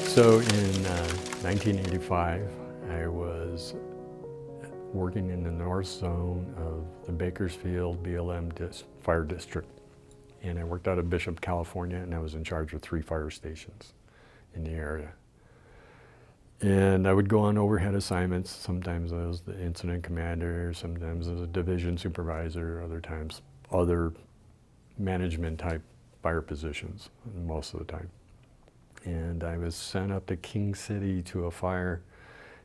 So in 1985, I was working in the north zone of the Bakersfield BLM fire district. And I worked out of Bishop, California, and I was in charge of 3 fire stations in the area. And I would go on overhead assignments. Sometimes I was the incident commander, sometimes I was a division supervisor, other times other management type fire positions, most of the time. And I was sent up to King City to a fire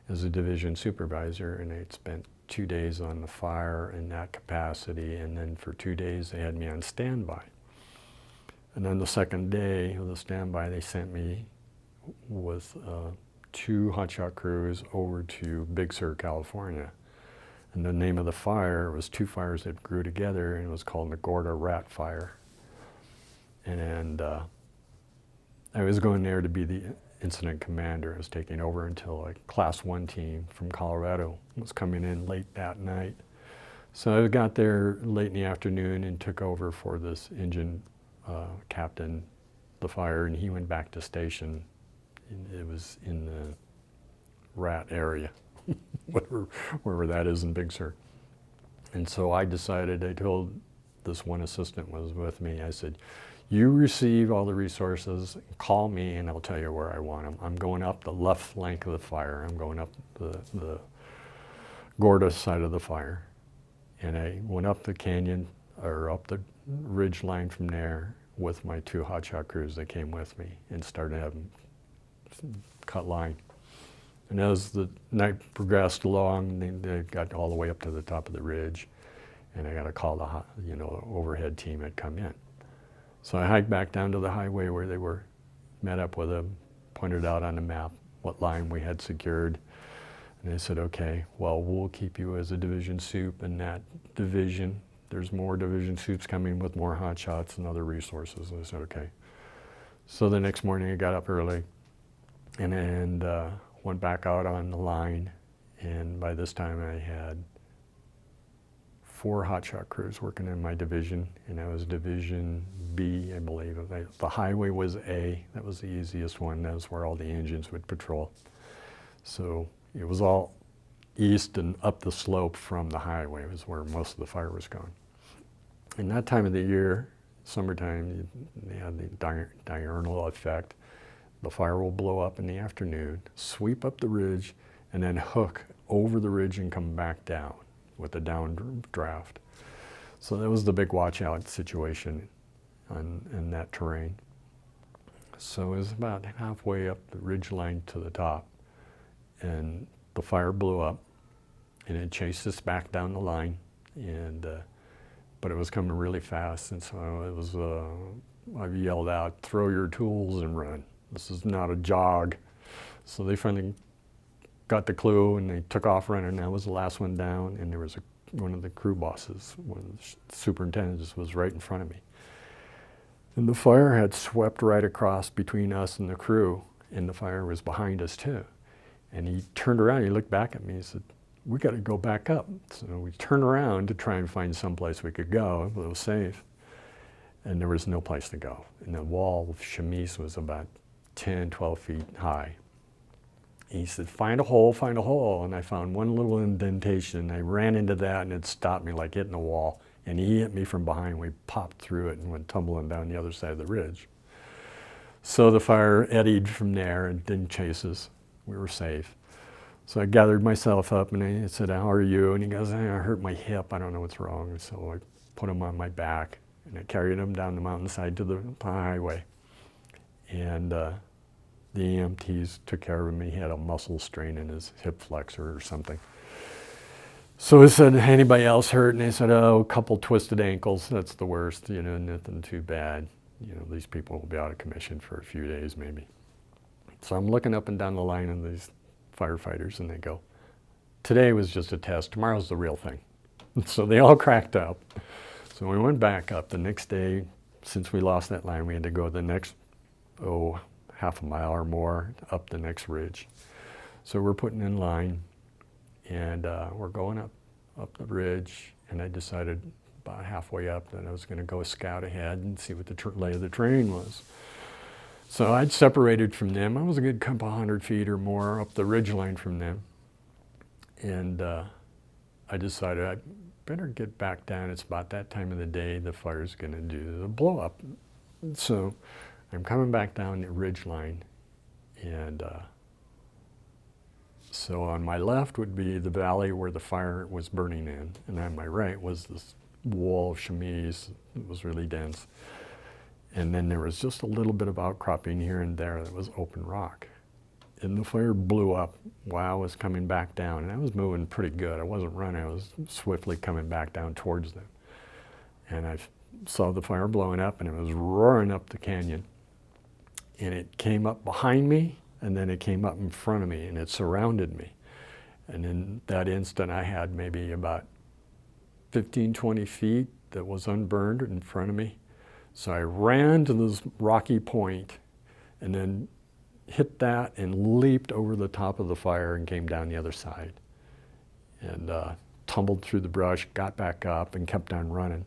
as a division supervisor, and I'd spent 2 days on the fire in that capacity, and then for 2 days they had me on standby. And then the second day of the standby, they sent me with 2 hotshot crews over to Big Sur, California. And the name of the fire was 2 fires that grew together, and it was called the Gorda Rat Fire. And I was going there to be the incident commander. I was taking over until a Class 1 team from Colorado was coming in late that night. So I got there late in the afternoon and took over for this engine captain, the fire, and he went back to station. It was in the Rat area, wherever that is in Big Sur. And so I decided, I told this one assistant was with me, I said, you receive all the resources, call me and I'll tell you where I want them. I'm going up the left flank of the fire. I'm going up the Gorda side of the fire. And I went up the canyon, or up the ridge line from there with my 2 hotshot crews that came with me, and started having cut line. And as the night progressed along, they got all the way up to the top of the ridge, and I got to call the overhead team had come in. So I hiked back down to the highway where they were, met up with them, pointed out on the map what line we had secured. And they said, okay, well, we'll keep you as a division soup in that division. There's more division soups coming with more hot shots and other resources. And I said, okay. So the next morning I got up early and went back out on the line. And by this time I had 4 hotshot crews working in my division, and I was Division B, I believe. The highway was A, that was the easiest one. That was where all the engines would patrol. So it was all east and up the slope from the highway was where most of the fire was going. In that time of the year, summertime, they had the diurnal effect. The fire will blow up in the afternoon, sweep up the ridge, and then hook over the ridge and come back down with a downdraft. So that was the big watch out situation in that terrain. So it was about halfway up the ridge line to the top, and the fire blew up, and it chased us back down the line, and but it was coming really fast, and so it was, I yelled out, throw your tools and run. This is not a jog. So they finally got the clue, and they took off running. I was the last one down, and there was one of the crew bosses, one of the superintendents, was right in front of me. And the fire had swept right across between us and the crew, and the fire was behind us too. And he turned around, he looked back at me, he said, we got to go back up. So we turned around to try and find someplace we could go, but it was safe. And there was no place to go. And the wall of Chemise was about 10, 12 feet high. He said, find a hole, and I found one little indentation. I ran into that, and it stopped me like hitting a wall, and he hit me from behind. We popped through it and went tumbling down the other side of the ridge. So the fire eddied from there and didn't chase us. We were safe. So I gathered myself up, and I said, how are you? And he goes, I hurt my hip, I don't know what's wrong. And so I put him on my back, and I carried him down the mountainside to the highway. And the EMTs took care of him. He had a muscle strain in his hip flexor or something. So I said, anybody else hurt? And they said, oh, a couple twisted ankles. That's the worst, nothing too bad. These people will be out of commission for a few days maybe. So I'm looking up and down the line of these firefighters, and they go, today was just a test. Tomorrow's the real thing. So they all cracked up. So we went back up the next day. Since we lost that line, we had to go the next, half a mile or more up the next ridge. So we're putting in line, and we're going up the ridge, and I decided about halfway up, that I was going to go scout ahead and see what the lay of the terrain was. So I'd separated from them. I was a good couple 100 feet or more up the ridgeline from them. And I decided I better get back down. It's about that time of the day the fire's going to do the blow up. So I'm coming back down the ridgeline, and so on my left would be the valley where the fire was burning in, and on my right was this wall of Chemise that was really dense. And then there was just a little bit of outcropping here and there that was open rock. And the fire blew up while I was coming back down, and I was moving pretty good. I wasn't running, I was swiftly coming back down towards them. And I saw the fire blowing up, and it was roaring up the canyon. And it came up behind me, and then it came up in front of me, and it surrounded me. And in that instant, I had maybe about 15, 20 feet that was unburned in front of me. So I ran to this rocky point and then hit that and leaped over the top of the fire and came down the other side. And tumbled through the brush, got back up and kept on running.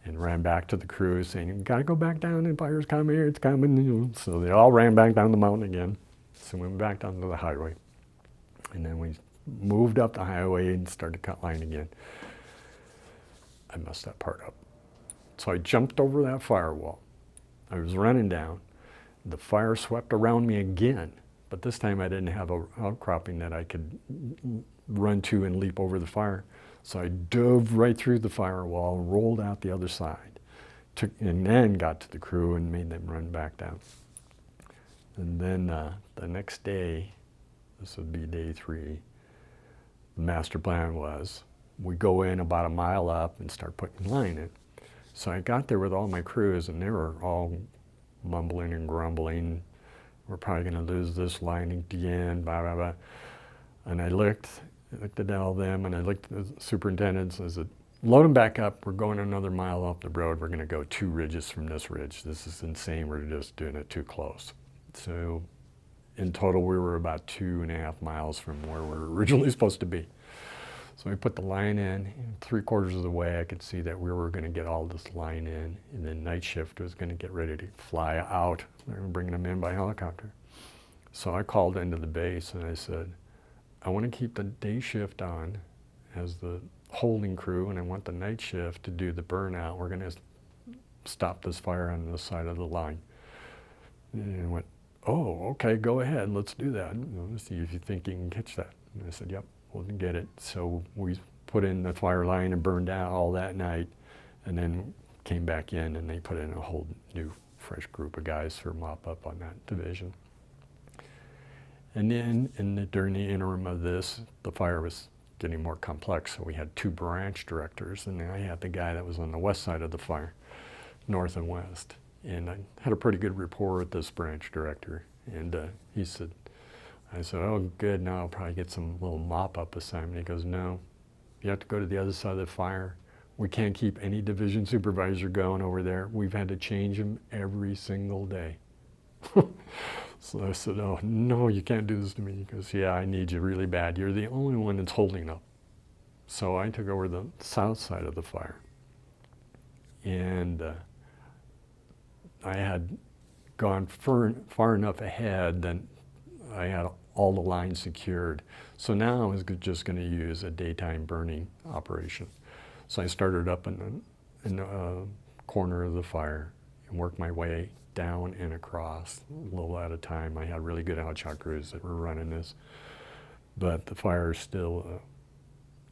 And ran back to the crew saying, "You gotta go back down, the fire's coming here, it's coming." So they all ran back down the mountain again. So we went back down to the highway. And then we moved up the highway and started to cut line again. I messed that part up. So I jumped over that firewall. I was running down. The fire swept around me again, but this time I didn't have an outcropping that I could run to and leap over the fire. So I dove right through the firewall, rolled out the other side, and then got to the crew and made them run back down. And then the next day, this would be day 3, the master plan was we go in about a mile up and start putting line in. So I got there with all my crews, and they were all mumbling and grumbling. We're probably going to lose this line again, blah, blah, blah. And I looked at all of them, and I looked at the superintendents, and I said, "Load them back up. We're going another mile off the road. We're going to go 2 ridges from this ridge. This is insane. We're just doing it too close." So in total, we were about 2.5 miles from where we were originally supposed to be. So we put the line in, and 3/4 of the way I could see that we were going to get all this line in, and then night shift was going to get ready to fly out. They were bringing them in by helicopter. So I called into the base and I said, "I want to keep the day shift on as the holding crew, and I want the night shift to do the burnout. We're going to stop this fire on the side of the line." And I went, "Oh, okay, go ahead, let's do that. Let's see if you think you can catch that." And I said, "Yep, we'll get it." So we put in the fire line and burned out all that night, and then came back in, and they put in a whole new fresh group of guys for mop up on that division. And then during the interim of this, the fire was getting more complex, so we had 2 branch directors, and I had the guy that was on the west side of the fire, north and west. And I had a pretty good rapport with this branch director, and I said, "Oh, good, now I'll probably get some little mop-up assignment." He goes, "No, you have to go to the other side of the fire. We can't keep any division supervisor going over there. We've had to change them every single day." So I said, "Oh, no, you can't do this to me." He goes, "Yeah, I need you really bad. You're the only one that's holding up." So I took over the south side of the fire. And I had gone far enough ahead that I had all the lines secured. So now I was just going to use a daytime burning operation. So I started up in the corner of the fire and worked my way down and across a little at a time. I had really good outshot crews that were running this, but the fire still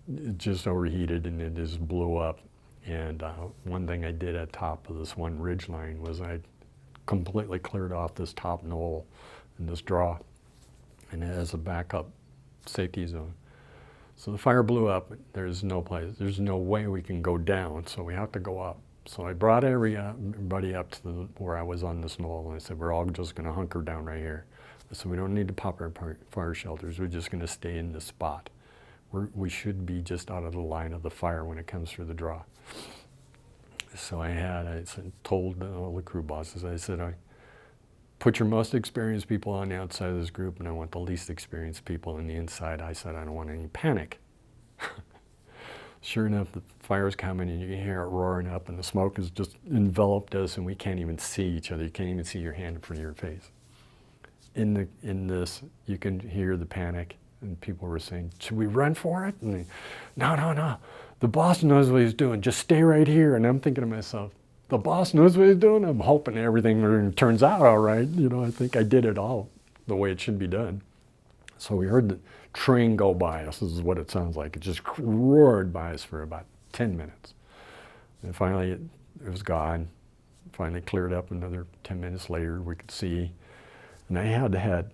it just overheated and it just blew up. And one thing I did at top of this one ridge line was I completely cleared off this top knoll and this draw, and it has a backup safety zone. So the fire blew up. There's no place, there's no way we can go down, so we have to go up. So I brought everybody up to where I was on this knoll, and I said, "We're all just going to hunker down right here." I said, "We don't need to pop our fire shelters. We're just going to stay in this spot. We should be just out of the line of the fire when it comes through the draw." So I told all the crew bosses, I said, "I put your most experienced people on the outside of this group, and I want the least experienced people on the inside." I said, "I don't want any panic." Sure enough, the fire's coming and you can hear it roaring up and the smoke has just enveloped us and we can't even see each other. You can't even see your hand in front of your face. In this, you can hear the panic and people were saying, should we run for it? And no. The boss knows what he's doing. Just stay right here. And I'm thinking to myself, the boss knows what he's doing? I'm hoping everything turns out all right. I think I did it all the way it should be done. So we heard the train go by us. This is what it sounds like. It just roared by us for about 10 minutes. And finally it was gone. Finally cleared up another 10 minutes later. We could see. And I had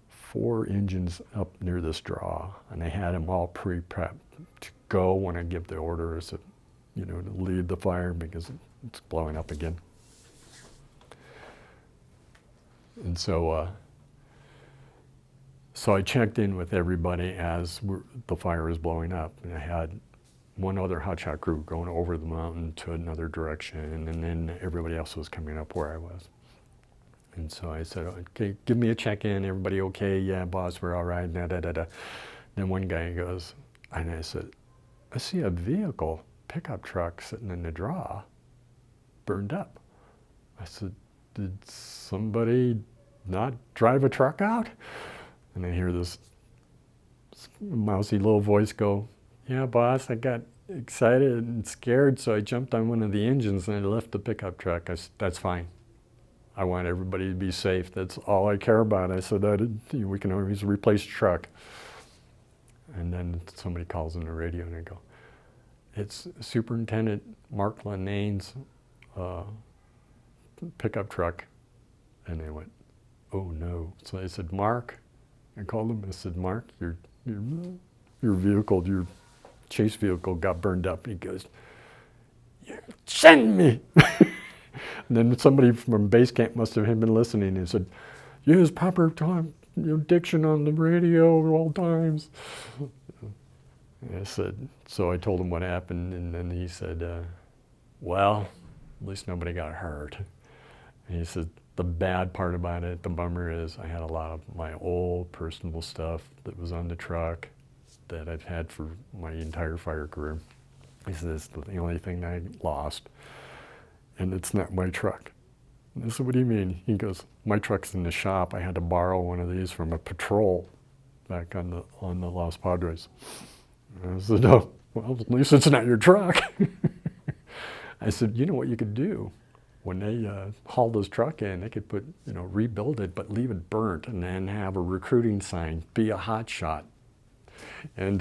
4 engines up near this draw. And I had them all pre-prepped to go when I give the orders, to lead the fire because it's blowing up again. And so I checked in with everybody as the fire was blowing up. And I had one other hotshot crew going over the mountain to another direction, and then everybody else was coming up where I was. And so I said, okay, give me a check-in. Everybody okay? Yeah, boss, we're all right. Then one guy goes, and I said, I see a vehicle, pickup truck sitting in the draw, burned up. I said, did somebody not drive a truck out? And I hear this mousy little voice go, yeah, boss, I got excited and scared, so I jumped on one of the engines and I left the pickup truck. I said, that's fine. I want everybody to be safe. That's all I care about. I said, we can always replace the truck. And then somebody calls on the radio and I go, it's Superintendent Mark Lanane's pickup truck. And they went, oh no. So I said, Mark, I called him. I said, Mark, your vehicle, your chase vehicle got burned up. And he goes, send me. And then somebody from base camp must have been listening and said, use proper time, diction on the radio at all times. And I said, so I told him what happened, and then he said, well, at least nobody got hurt. And he said, the bad part about it, the bummer is I had a lot of my old personal stuff that was on the truck that I've had for my entire fire career. He said, it's the only thing I lost, and it's not my truck. And I said, what do you mean? He goes, my truck's in the shop. I had to borrow one of these from a patrol back on the Los Padres. And I said, oh, well, at least it's not your truck. I said, you know what you could do? When they haul this truck in, they could rebuild it, but leave it burnt and then have a recruiting sign, be a hot shot. And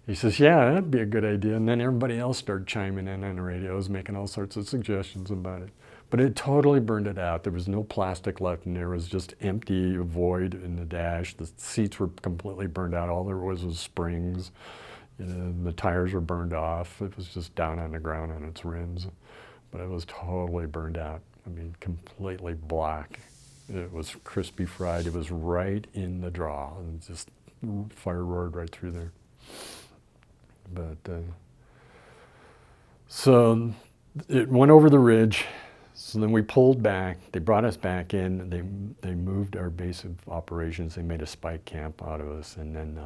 he says, yeah, that'd be a good idea. And then everybody else started chiming in on the radios, making all sorts of suggestions about it. But it totally burned it out. There was no plastic left in there. It was just empty, void in the dash. The seats were completely burned out. All there was springs. The tires were burned off. It was just down on the ground on its rims. But it was totally burned out. I mean, completely black. It was crispy fried. It was right in the draw. And just fire roared right through there. But so it went over the ridge. So then we pulled back. They brought us back in. They moved our base of operations. They made a spike camp out of us. And then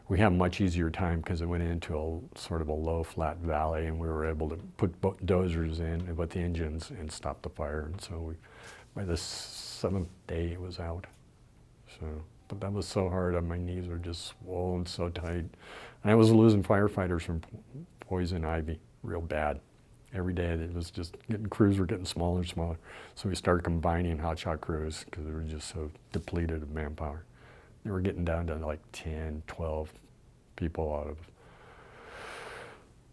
we had a much easier time because it went into a sort of a low, flat valley, and we were able to put dozers in with the engines and stop the fire. And so by the 7th day, it was out. So, but that was so hard. My knees were just swollen so tight. And I was losing firefighters from poison ivy real bad. Every day it was just crews were getting smaller and smaller. So we started combining hotshot crews because they were just so depleted of manpower. They were getting down to like 10, 12 people out of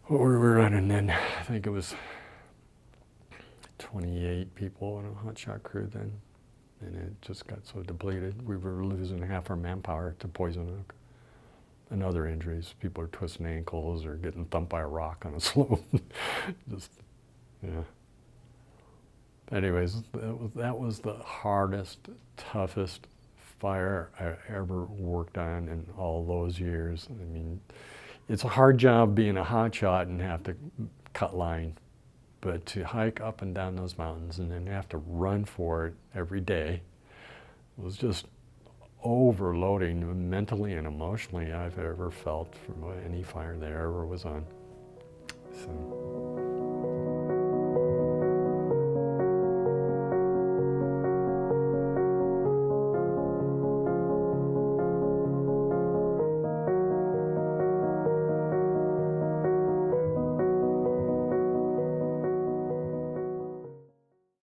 what we were running then. I think it was 28 people in a hotshot crew then. And it just got so depleted. We were losing half our manpower to poison oak. And other injuries. People are twisting ankles or getting thumped by a rock on a slope. Just, yeah. Anyways, that was the hardest, toughest fire I ever worked on in all those years. I mean, it's a hard job being a hotshot and have to cut line, but to hike up and down those mountains and then have to run for it every day was just overloading mentally and emotionally I've ever felt from any fire that I ever was on. And